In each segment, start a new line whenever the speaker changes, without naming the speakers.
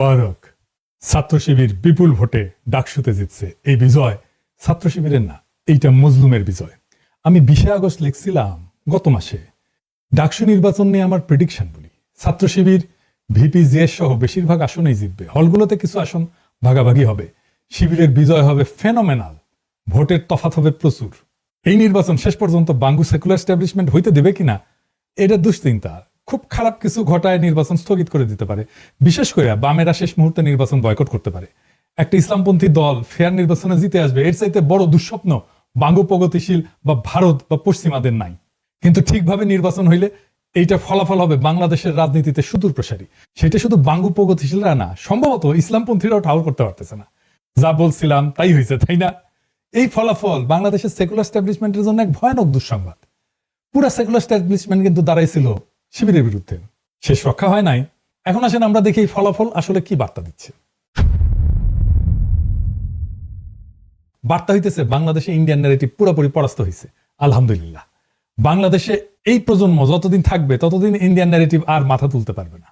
মোবারক। ছাত্র শিবির বিপুল ভোটে ডাকসুতে জিতছে। এই বিজয় ছাত্র শিবিরের না, এইটা মজলুমের বিজয়। আমি 20 আগস্ট লিখছিলাম গত মাসে, ডাকসু নির্বাচন নিয়ে আমার প্রেডিকশন বলি, ছাত্র শিবির ভিপি জিএস সহ বেশিরভাগ আসনেই জিতবে, হলগুলোতে কিছু আসন ভাগাভাগি হবে, শিবিরের বিজয় হবে ফেনোমেনাল, ভোটের তফাৎ হবে প্রচুর। এই নির্বাচন শেষ পর্যন্ত বাঙ্গু সেকুলার এস্টাবলিশমেন্ট হইতে দেবে কিনা এটা দুশ্চিন্তা। খুব খারাপ কিছু ঘটায় নির্বাচন স্থগিত করে দিতে পারে, বিশেষ করে বামেরা শেষ মুহূর্তে নির্বাচন বয়কট করতে পারে। একটা ইসলামপন্থী দল ফেয়ার নির্বাচনে জিতে আসবে, এর চাইতে বড় দুঃস্বপ্ন বাঙ্গু প্রগতিশীল বা ভারত বা পশ্চিমাদের নাই। কিন্তু ঠিকভাবে নির্বাচন হইলে এইটা ফলাফল হবে বাংলাদেশের রাজনীতিতে সুদূর প্রসারী। সেটা শুধু বাঙ্গু প্রগতিশীলরা না, সম্ভবত ইসলামপন্থীরাও ঠাউর করতে পারতেছে না। যা বলছিলাম তাই হয়েছে, তাই না? এই ফলাফল বাংলাদেশের সেকুলার এস্টাবলিশমেন্টের জন্য এক ভয়ানক দুঃসংবাদ। পুরা সেকুলার এস্টাবলিশমেন্ট কিন্তু দাঁড়াইছিল শিবিরের বিরুদ্ধে, শেষ রক্ষা হয় নাই। এখন আসেন আমরা দেখি এই ফলাফল আসলে কি বার্তা দিচ্ছে। বার্তা হইতেছে বাংলাদেশে ইন্ডিয়ান ন্যারেটিভ পুরোপুরি পরাস্ত হয়েছে। আলহামদুলিল্লাহ, বাংলাদেশে এই প্রজন্ম যতদিন থাকবে ততদিন ইন্ডিয়ান ন্যারেটিভ আর মাথা তুলতে পারবে না।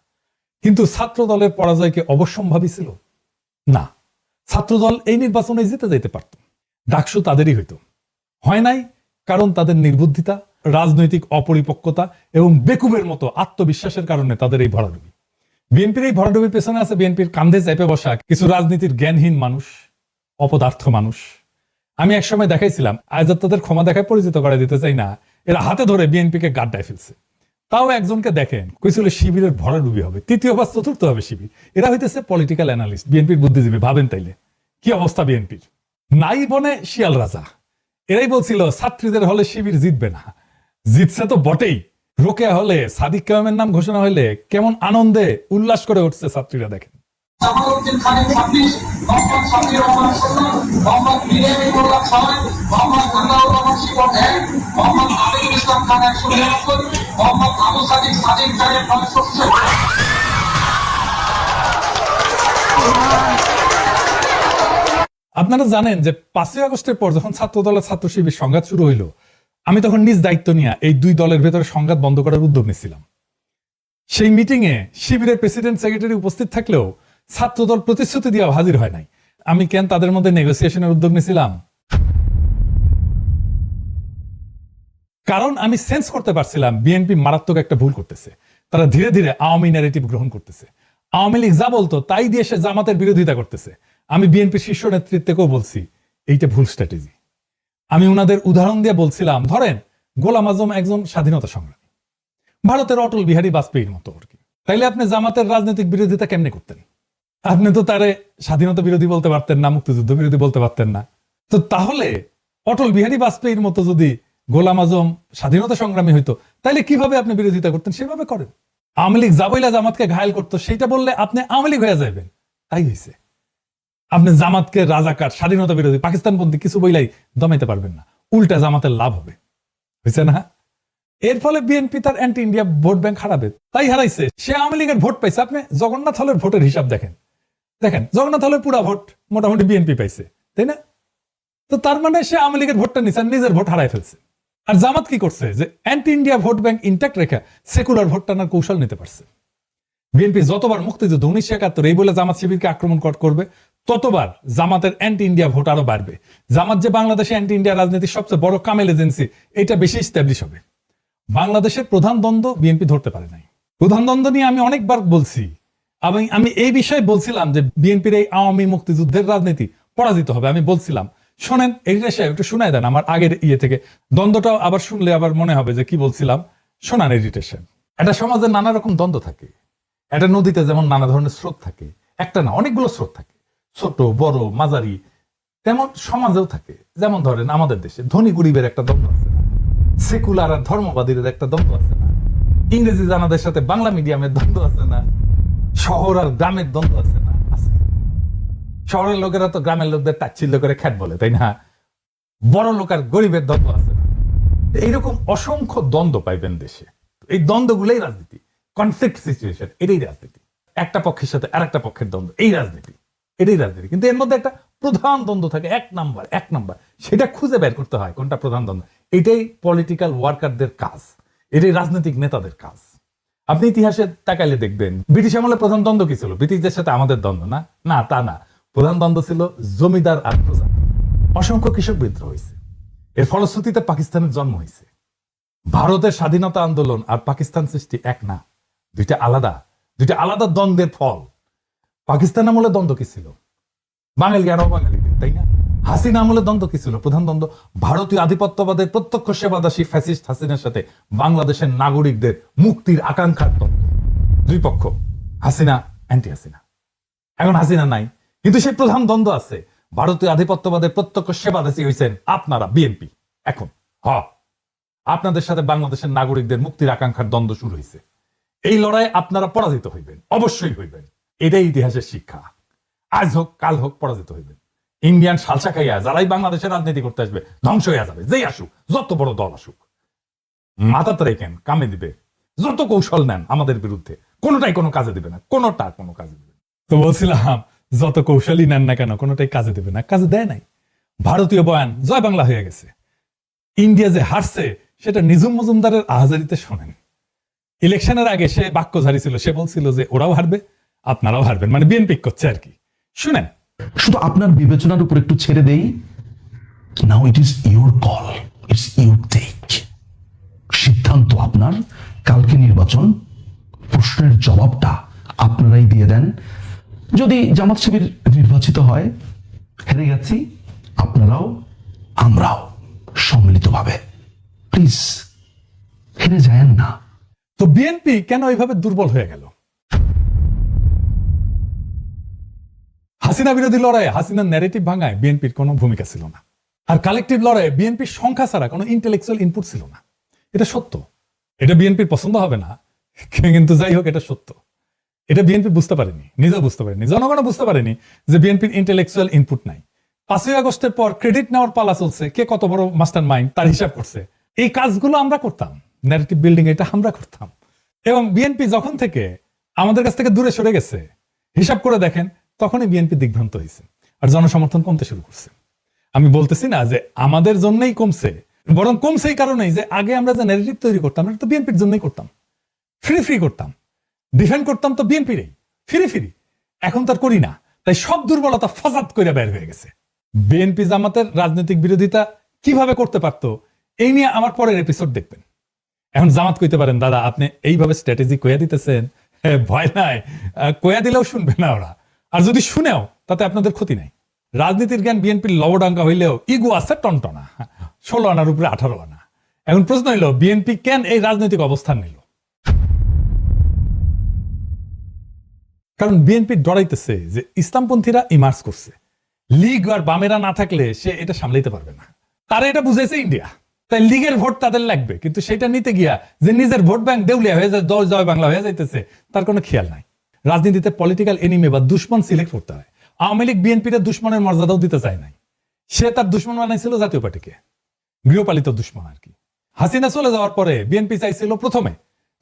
কিন্তু ছাত্র দলের পরাজয়কে অবশ্যম্ভাবী ছিল না। ছাত্র দল এই নির্বাচনে জিতে যাইতে পারত, ডাকসু তাদেরই হইতো। হয় নাই কারণ তাদের নির্বুদ্ধিতা, রাজনৈতিক অপরিপক্কতা এবং বেকুবের মতো আত্মবিশ্বাসের কারণে তাদের এই ভরাডুবি। বিএনপির এই ভরাডুবির পেছনে আছে বিএনপির কান্ধে চেপে বসা কিছু রাজনীতির জ্ঞানহীন মানুষ, অপদার্থ মানুষ। আমি একসময় দেখাইছিলাম, আজ তাদের ক্ষমা দেখায় পরিচিত করে দিতে চাই না, এরা হাতে ধরে বিএনপিকে গাড্ডায় ফেলছে। তাও একজনকে দেখেন কইছিল শিবিরের ভরাডুবি হবে, তৃতীয় বা চতুর্থ হবে শিবির। এরা হইতেছে পলিটিক্যাল অ্যানালিস্ট, বিএনপির বুদ্ধিজীবী। ভাবেন তাইলে কি অবস্থা বিএনপির। নাই বনে শিয়াল রাজা, এরাই বলছিল ছাত্রীদের হলে শিবির জিতবে না, জিতছে তো বটেই। রোকেয়া হলে সাদিক কায়েমের নাম ঘোষণা হইলে কেমন আনন্দে উল্লাস করে উঠছে ছাত্রীরা, দেখেন। আপনারা জানেন যে 5 আগস্টের পর যখন ছাত্র দলের ছাত্র শিবির সংঘাত শুরু হইল, আমি তখন নিজ দায়িত্ব নিয়ে এই দুই দলের ভেতরে সংঘাত বন্ধ করার উদ্যোগ নিয়েছিলাম। সেই মিটিং এ শিবিরের প্রেসিডেন্ট সেক্রেটারি উপস্থিত থাকলেও ছাত্রদল প্রতিশ্রুতি দিয়ে হাজির হয় নাই। আমি কেন তাদের মধ্যে নেগোসিয়েশনের উদ্যোগ নিয়েছিলাম? কারণ আমি সেন্স করতে পারছিলাম বিএনপি মারাত্মক একটা ভুল করতেছে। তারা ধীরে ধীরে আওয়ামী ন্যারেটিভ গ্রহণ করতেছে। আওয়ামী লীগ যা বলতো তাই দিয়ে সে জামাতের বিরোধিতা করতেছে। আমি বিএনপির শীর্ষ নেতৃত্বকেও বলছি এইটা ভুল স্ট্র্যাটেজি। আমি ওনাদের উদাহরণ দিয়ে বলছিলাম, ধরেন গোলাম আজম একজন স্বাধীনতা সংগ্রামী, ভারতের অটল বিহারী বাজপেয়ীর মতো আর কি। তাইলে আপনি জামাতের রাজনৈতিক বিরোধিতা কেমনে করতেন? আপনি তো তারে স্বাধীনতা বিরোধী বলতে পারতেন না, মুক্তিযুদ্ধ বিরোধী বলতে পারতেন না। তো তাহলে অটল বিহারী বাজপেয়ীর মতো যদি গোলাম আজম স্বাধীনতা সংগ্রামী হইতো, তাইলে কিভাবে আপনি বিরোধিতা করতেন? সেভাবে করেন। আওয়ামী লীগ জামাইলা জামাতকে ঘায়াল করতো, সেইটা বললে আপনি আওয়ামী লীগ হয়ে যাবেন। তাই হয়েছে। আপনি জামাতকে রাজাকার, স্বাধীনতা বিরোধী, পাকিস্তানপন্থী কিছু বইলাই দমাইতে পারবেন না, উল্টা জামাতের লাভ হবে। হয়েছে না? এর ফলে বিএনপি তার অ্যান্টি ইন্ডিয়া ভোট ব্যাংক হারাবে, তাই হারাইছে। সে আওয়ামী লীগের ভোট পাইছে। আপনি জগন্নাথ হলের ভোটের হিসাব দেখেন, জগন্নাথ হলের পুরা ভোট মোটামুটি বিএনপি পাইছে, তাই না? তো তার মানে সে আওয়ামী লীগের ভোটটা নিচ্ছে, নিজের ভোট হারাই ফেলছে। আর জামাত কি করছে? যে anti India vote bank intact রেখে সেকুলার ভোট টানার কৌশল নিতে পারছে। বিএনপি যতবার মুক্তিযুদ্ধ 1971 এই বলে জামাত শিবিরকে আক্রমণ করবে, ততবার জামাতের অ্যান্টি ইন্ডিয়া ভোট আরো বাড়বে। জামাত যে বাংলাদেশে অ্যান্টি ইন্ডিয়া রাজনীতির সবচেয়ে বড় কামেল এজেন্সি, এটা বেশি এস্টাবলিশ হবে। বাংলাদেশের প্রধান দ্বন্দ্ব বিএনপি ধরতে পারে নাই। প্রধান দ্বন্দ্ব নিয়ে আমি অনেকবার বলছি, আমি এই বিষয়ে বলছিলাম যে বিএনপির এই আওয়ামী মুক্তিযুদ্ধের রাজনীতি পরাজিত হবে। আমি বলছিলাম, শোনেন এডিটর সাহেব একটু শোনায় দেন আমার আগের থেকে, দ্বন্দ্বটাও আবার শুনলে আবার মনে হবে যে কি বলছিলাম। শোনান এডিটর সাহেব। একটা সমাজে নানা রকম দ্বন্দ্ব থাকে। একটা নদীতে যেমন নানা ধরনের স্রোত থাকে, একটা না অনেকগুলো স্রোত থাকে, ছোট বড় মাঝারি, তেমন সমাজেও থাকে। যেমন ধরেন আমাদের দেশে ধনী গরিবের একটা দ্বন্দ্ব আছে না, সেকুলার আর ধর্মবাদীর একটা দ্বন্দ্ব আছে না, ইংরেজি জানাদের সাথে বাংলা মিডিয়ামের দ্বন্দ্ব আছে না, শহর আর গ্রামের দ্বন্দ্ব আছে না? আছে। শহরের লোকেরা তো গ্রামের লোকদের তাচ্ছিল্য করে খ্যাট বলে, তাই না? বড় লোক আর গরিবের দ্বন্দ্ব আছে না? এইরকম অসংখ্য দ্বন্দ্ব পাইবেন দেশে। এই দ্বন্দ্বগুলোই রাজনীতি, কনফ্লিক্ট সিচুয়েশন, এটাই রাজনীতি। একটা পক্ষের সাথে আর একটা পক্ষের দ্বন্দ্ব, এই রাজনীতি, এটাই রাজনীতি। কিন্তু এর মধ্যে একটা প্রধান দ্বন্দ্ব থাকে, এক নাম্বার, সেটা খুঁজে বের করতে হয় কোনটা প্রধান দ্বন্দ্ব। এটাই পলিটিক্যাল ওয়ার্কারদের কাজ, এটাই রাজনৈতিক নেতাদের কাজ। আপনি ইতিহাসে তাকাইলে দেখবেন ব্রিটিশ আমলে প্রধান দ্বন্দ্ব কি ছিল? ব্রিটিশদের সাথে আমাদের দ্বন্দ্ব না, না তা না। প্রধান দ্বন্দ্ব ছিল জমিদার আর প্রজা। অসংখ্য কৃষক বিদ্রোহ হয়েছে, এর ফলশ্রুতিতে পাকিস্তানের জন্ম হয়েছে। ভারতের স্বাধীনতা আন্দোলন আর পাকিস্তান সৃষ্টি এক না, দুইটা আলাদা দ্বন্দ্বের ফল। পাকিস্তান আমলে দ্বন্দ্ব কি ছিল? বাঙালি আর অবাঙালিদের, তাই না? হাসিনা আমলে দ্বন্দ্ব কি ছিল? প্রধান দ্বন্দ্ব ভারতীয় আধিপত্যবাদের প্রত্যক্ষ সেবাদাসী ফ্যাসিস্ট হাসিনার সাথে বাংলাদেশের নাগরিকদের মুক্তির আকাঙ্ক্ষার দ্বন্দ্ব। দুই পক্ষ, হাসিনা অ্যান্টি হাসিনা। এখন হাসিনা নাই, কিন্তু সেই প্রধান দ্বন্দ্ব আছে। ভারতীয় আধিপত্যবাদের প্রত্যক্ষ সেবাদাসী হয়েছেন আপনারা, বিএনপি। এখন আপনাদের সাথে বাংলাদেশের নাগরিকদের মুক্তির আকাঙ্ক্ষার দ্বন্দ্ব শুরু হয়েছে। এই লড়াই আপনারা পরাজিত হইবেন, অবশ্যই হইবেন। এটাই ইতিহাসের শিক্ষা। আজ হোক কাল হোক পরাজিত হইবেন। ইন্ডিয়ান সালসা খাইয়া যারাই বাংলাদেশের রাজনীতি করতে আসবে ধ্বংস হয়ে যাবে। যেই আসুক, যত বড় দল আসুক, মাথাতে রেখেন, কামে দিবে। যত কৌশল নেন আমাদের বিরুদ্ধে, কোনোটাই কোনো কাজে দিবে না, কোনোটা কোনো কাজে দিবে না। তো বলছিলাম, যত কৌশলই নেন না কেন, কোনোটাই কাজে দিবে না। কাজে দেয় নাই। ভারতীয় বয়ান জয় বাংলা হয়ে গেছে। ইন্ডিয়া যে হারছে সেটা নিজুম মজুমদারের আহাজারিতে শোনেন। ইলেকশনের আগে সে বাক্য ঝাড়ি ছিল, সে বলছিল যে ওরাও হারবে, আপনারাও হারবেন, মানে বিএনপি করছে আর কি। শুনেন,
শুধু আপনার বিবেচনার উপর একটু ছেড়ে দেই। Now it is your call, it's your take. সিদ্ধান্ত আপনার। কালকে নির্বাচন, প্রশ্নের জবাবটা আপনারাই দিয়ে দেন। যদি জামাত শিবির নির্বাচিত হয়, হেরে গেছি, আপনারাও আমরাও সম্মিলিতভাবে। প্লিজ হেরে যায়েন না।
তো বিএনপি কেন এইভাবে দুর্বল হয়ে গেল? হাসিনা বিরোধী লড়াইয়ে হাসিনার ন্যারেটিভ ভাঙায় বিএনপির কোনো ভূমিকা ছিল না। আর কালেকটিভ লড়াইয়ে বিএনপির সংখ্যা ছাড়া কোনো ইন্টেলেকচুয়াল ইনপুট ছিল না। এটা সত্য। এটা বিএনপির পছন্দ হবে না, কিন্তু যাই হোক, এটা সত্য। এটা বিএনপি বুঝতে পারেনি, নিজেও বুঝতে পারেনি, জনগণও বুঝতে পারেনি যে বিএনপির ইন্টেলেকচুয়াল ইনপুট নাই। 5ই আগস্টের পর ক্রেডিট নেওয়ার পালা চলছে, কে কত বড় মাস্টার মাইন্ড তার হিসাব করছে। এই কাজগুলো আমরা করতাম, ন্যারেটিভ বিল্ডিং এটা আমরা করতাম। এবং বিএনপি যখন থেকে আমাদের কাছ থেকে দূরে সরে গেছে, হিসাব করে দেখেন, তখনই বিএনপি দিগ্ভ্রান্ত হয়েছে আর জনসমর্থন কমতে শুরু করছে। আমি বলতেছি না যে আমাদের জন্যই কমছে, বরং কমছে এই কারণেই যে আগে আমরা যে ন্যারেটিভ তৈরি করতাম, এটা তো বিএনপির জন্যই করতাম, ফ্রি করতাম, ডিফেন্ড করতাম তো বিএনপিরই ফ্রি। এখন তার করি না, তাই সব দুর্বলতা ফাসাদ করে বের হয়ে গেছে। বিএনপি জামাতের রাজনৈতিক বিরোধিতা কিভাবে করতে পারতো, এই নিয়ে আমার পরের এপিসোড দেখবেন। এখন জামাত কইতে পারেন, দাদা আপনি এইভাবে স্ট্র্যাটেজি কইয়া দিতেছেন, ভয় নাই, কইয়া দিলেও শুনবে না ওরা। আর যদি শুনেও তাতে আপনাদের ক্ষতি নাই। রাজনীতির জ্ঞান বিএনপির লবডাঙ্গা হইলেও ইগো আছে টনটনা, 16 আনার উপরে 18 আনা। এখন প্রশ্ন হইল, বিএনপি কেন এই রাজনৈতিক অবস্থান নিল? কারণ বিএনপি ডরাইতেছে যে ইসলামপন্থীরা ইমার্জ করছে, লীগ আর বামেরা না থাকলে সে এটা সামলাইতে পারবে না। তারা এটা বুঝাইছে ইন্ডিয়া, তাই লীগের ভোট তাদের লাগবে, কিন্তু সেটা নিতে গিয়া যে নিজের ভোট ব্যাংক দেউলিয়া হয়ে যায়, জয় বাংলা হয়ে যাইতেছে, তার কোনো খেয়াল নাই। রাজনীতিতে পলিটিক্যাল এনিমি বা দুশ্মন সিলেক্ট করতে হয়। আওয়ামী লীগ বিএনপির দুশ্মনের মর্যাদাও দিতে চায় নাই। সে তার দুশ্মন বানাইছিল জাতীয় পার্টিকে, গৃহপালিত দুশ্মন আর কি। হাসিনা চলে যাওয়ার পরে বিএনপি চাইছিল প্রথমে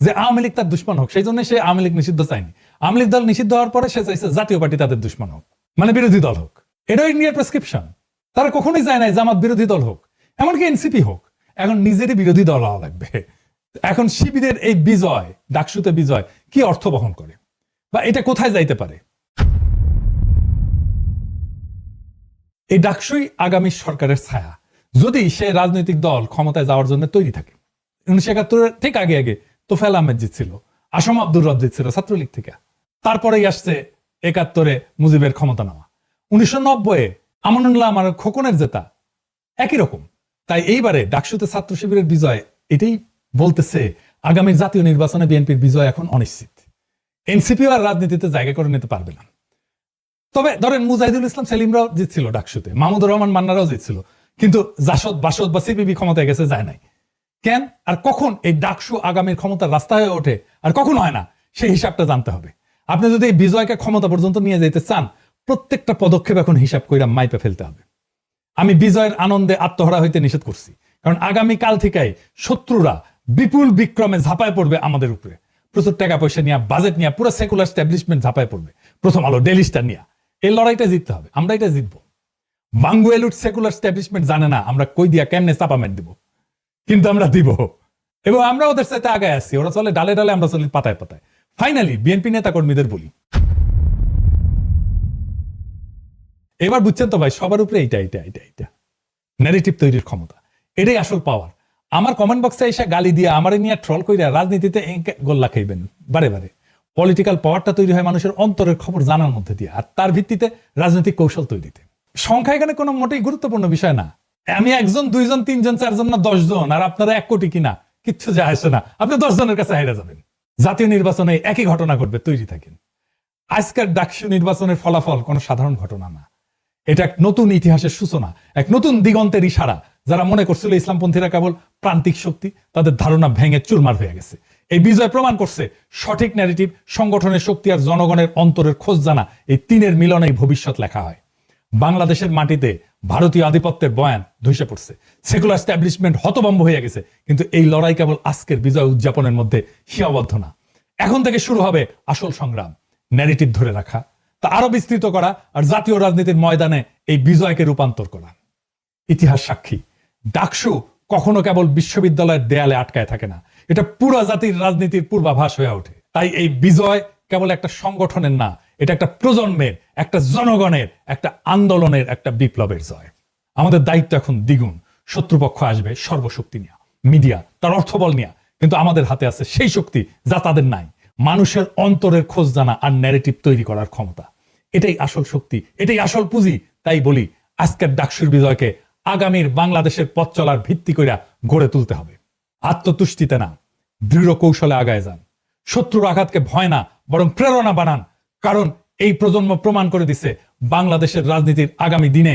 যে আওয়ামী লীগ তার দুশ্মন হোক, সেই জন্য সে আওয়ামী লীগ নিষিদ্ধ চায়নি। আওয়ামী লীগ দল নিষিদ্ধ হওয়ার পরে সে চাইছে জাতীয় পার্টি তাদের দুশ্মন হোক, মানে বিরোধী দল হোক। এটাও ইন্ডিয়ার প্রেসক্রিপশন। তারা কখনোই চায় নাই জামাত বিরোধী দল হোক, এমনকি এনসিপি হোক। এখন নিজেরই বিরোধী দল হওয়া লাগবে। এখন শিবিরের এই বিজয়, ডাকসুতে বিজয়, কি অর্থ বহন করে বা এটা কোথায় যাইতে পারে? এই ডাকসুই আগামী সরকারের ছায়া, যদি সে রাজনৈতিক দল ক্ষমতায় যাওয়ার জন্য তৈরি থাকে। 1971 ঠিক আগে তোফায়েল আহমেদ জিতছিল, আসম আব্দুর রব জিতছিল ছাত্রলীগ থেকে। তারপরেই আসছে 71 মুজিবের ক্ষমতা নেওয়া, 1990 আমানুল্লাহ আমার খোকনের জেতা, একই রকম। তাই এইবারে ডাকসুতে ছাত্র শিবিরের বিজয় এটাই বলতেছে আগামী জাতীয় নির্বাচনে বিএনপির বিজয় এখন অনিশ্চিত। এনসিপিও আর রাজনীতিতে জায়গা করে নিতে পারবে না। তবে ধরেন মুজাহিদুল ইসলাম সেলিমরাও জিতছিল ডাকসুতে, মাহমুদুর রহমান মান্নারাও জিতছিল, কিন্তু জাসদ বাসদ বা সিপিবি ক্ষমতায় গেছে, যায় নাই কেন? আর কখন এই ডাকসু আগামীর ক্ষমতার রাস্তা হয়ে ওঠে আর কখন হয় না, সেই হিসাবটা জানতে হবে। আপনি যদি এই বিজয়কে ক্ষমতা পর্যন্ত নিয়ে যেতে চান, প্রত্যেকটা পদক্ষেপ এখন হিসাব কইরা মাইপে ফেলতে হবে। আমি বিজয়ের আনন্দে আত্মহারা হইতে নিষেধ করছি, কারণ আগামী কাল থেকেই শত্রুরা বিপুল বিক্রমে ঝাঁপায় পড়বে আমাদের উপরে। প্রচুর টাকা পয়সা নিয়ে, বাজেট নিয়ে, পুরো সেকুলার স্ট্যাবলিশমেন্ট ঝাঁপায় পড়বে। প্রথম আলো, ডেইলি স্টার নিয়ে এই লড়াইটা জিততে হবে, আমরা এটা জিতবো। বাঙ্গু এলুট সেকুলার স্ট্যাবলিশমেন্ট জানে না আমরা কই দিয়া কেমনে চাপামেট দিব, কিন্তু আমরা দিব। এবং আমরা ওদের সাথে আগে আসছি, ওরা চলে ডালে ডালে, আমরা চলি পাতায় পাতায়। ফাইনালি বিএনপি নেতা কর্মীদের বলি, এবার বুঝছেন তো ভাই, সবার উপরে এইটা ন্যারেটিভ তৈরির ক্ষমতা, এটাই আসল পাওয়ার। আমার কমেন্ট বক্সে এসে গালি দিয়ে আমারে নিয়ে ট্রল কইরা রাজনীতিতে গোল্লা খাইবেন বারে বারে। পলিটিক্যাল পাওয়ারটা তৈরি হয় মানুষের অন্তরের খবর জানার মধ্যে দিয়ে, আর তার ভিত্তিতে রাজনৈতিক কৌশল তৈরিতে। সংখ্যা এখানে কোনো মোটেই গুরুত্বপূর্ণ বিষয় না। আমি 1 জন 2 জন 3 জন 4 জন না 10 জন, আর আপনারা 1 কোটি কিনা কিচ্ছু যায় আসে না, আপনি 10 জনের কাছে হেরে যাবেন। জাতীয় নির্বাচনে একই ঘটনা ঘটবে, তৈরি থাকেন। আজকের ডাকসু নির্বাচনের ফলাফল কোনো সাধারণ ঘটনা না, এটা এক নতুন ইতিহাসের সূচনা, এক নতুন দিগন্তের ইশারা। যারা মনে করছিল ইসলামপন্থীরা কেবল প্রান্তিক শক্তি, তাদের ধারণা ভেঙে চুরমার হয়ে গেছে। এই বিজয় প্রমাণ করছে সঠিক ন্যারেটিভ, সংগঠনের শক্তি আর জনগণের অন্তরের খোঁজ জানা, এই তিনের মিলনেই ভবিষ্যৎ লেখা হয়। বাংলাদেশের মাটিতে ভারতীয় আধিপত্যের বয়ান ধসে পড়ছে, সেকুলার এস্টাবলিশমেন্ট হতভম্ব হয়ে গেছে, কিন্তু এই লড়াই কেবল আজকের বিজয় উদযাপনের মধ্যে সীমাবদ্ধ না। এখন থেকে শুরু হবে আসল সংগ্রাম, ন্যারেটিভ ধরে রাখা, তা আরো বিস্তৃত করা, আর জাতীয় রাজনীতির ময়দানে এই বিজয়কে রূপান্তর করা। ইতিহাস সাক্ষী, ডাকসু কখনো কেবল বিশ্ববিদ্যালয়ের দেয়ালে আটকায় থাকে না, এটা পুরো জাতির রাজনীতির পূর্বাভাস হয়ে ওঠে। তাই এই বিজয় কেবল একটা সংগঠনের না, এটা একটা প্রজন্মের, একটা জনগণের, একটা আন্দোলনের, একটা বিপ্লবের জয়। আমাদের দায়িত্ব এখন দ্বিগুণ। শত্রুপক্ষ আসবে সর্বশক্তি নিয়ে, মিডিয়া তার অর্থবল নিয়ে, কিন্তু আমাদের হাতে আছে সেই শক্তি যা তাদের নাই, মানুষের অন্তরের খোঁজ জানা আর ন্যারেটিভ তৈরি করার ক্ষমতা। এটাই আসল শক্তি, এটাই আসল পুঁজি। তাই বলি, আজকের ডাকসুর বিজয়কে আগামীর বাংলাদেশের পথ চলার ভিত্তি কইরা গড়ে তুলতে হবে। আত্মতুষ্টিতে না, দৃঢ় কৌশলে আগায় যান। শত্রুর আঘাতকে ভয় না, বরং প্রেরণা বানান। কারণ এই প্রজন্ম প্রমাণ করে দিছে, বাংলাদেশের রাজনীতির আগামী দিনে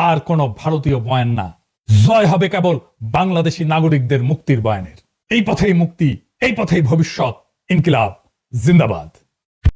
আর কোনো ভারতীয় বয়ান না, জয় হবে কেবল বাংলাদেশী নাগরিকদের মুক্তির বয়ানের। এই পথেই মুক্তি, এই পথেই ভবিষ্যৎ। ইনকিলাব জিন্দাবাদ।